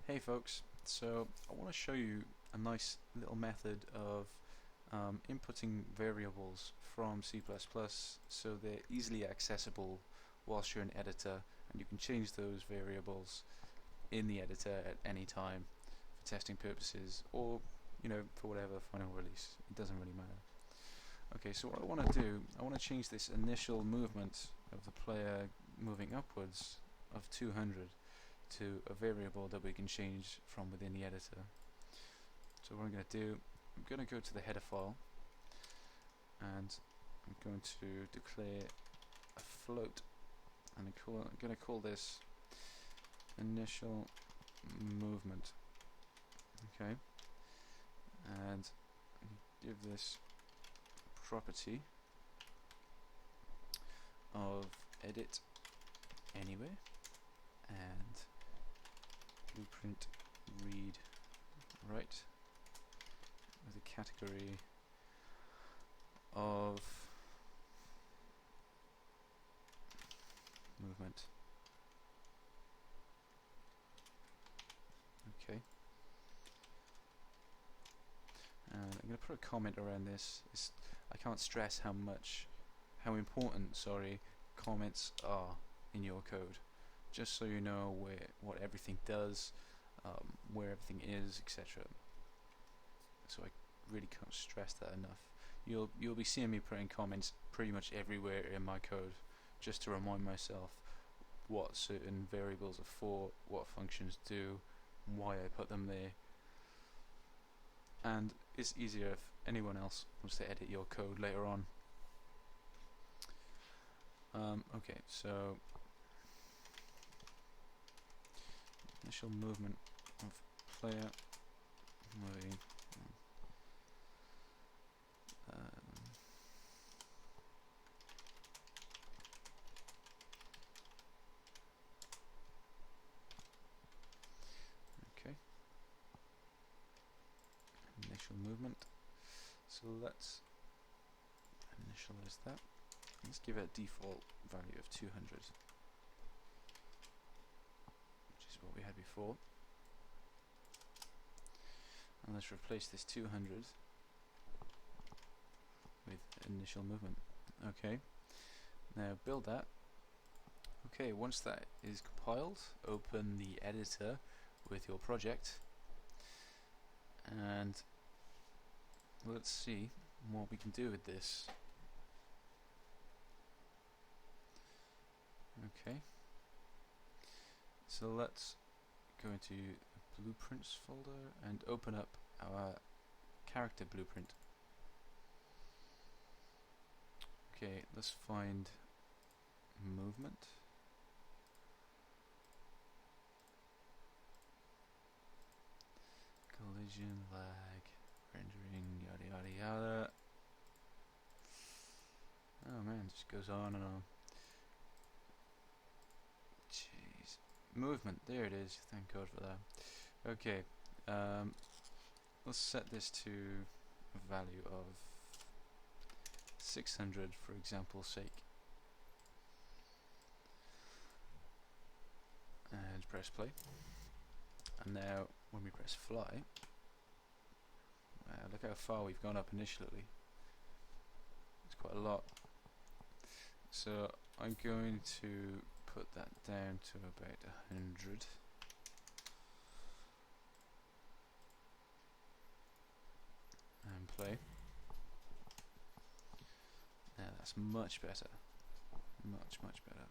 Hey folks, so I want to show you a nice little method of inputting variables from C++ so they're easily accessible whilst you're in editor, and you can change those variables in the editor at any time for testing purposes or for whatever final release. It doesn't really matter. Okay, so what I want to do, I want to change this initial movement of the player moving upwards of 200 to a variable that we can change from within the editor. So what I'm going to do, I'm going to go to the header file and I'm going to declare a float, and I'm going to call this initial movement. Okay, and give this property of edit anywhere and blueprint read write with a category of movement. Okay, and I'm going to put a comment around this. I can't stress how important comments are in your code, just so you know what everything does, where everything is, etc. So I really can't stress that enough. You'll be seeing me putting comments pretty much everywhere in my code, just to remind myself what certain variables are for, what functions do, why I put them there. And it's easier if anyone else wants to edit your code later on. Okay, so initial movement of player moving okay, initial movement. So let's initialize that. Let's give it a default value of 200, which is what we had before. And let's replace this 200 with initial movement. Okay, now build that. Okay, once that is compiled, open the editor with your project and let's see what we can do with this. Okay, so let's go into the blueprints folder and open up our character blueprint. Okay, let's find movement. Collision, lag, rendering, yada yada yada. Oh man, it just goes on and on. Jeez. Movement, there it is, thank God for that. Okay, let's set this to a value of 600 for example's sake. And press play. And now when we press fly, look how far we've gone up initially. It's quite a lot. So I'm going to put that down to about 100. And play. Now that's much better. Much better.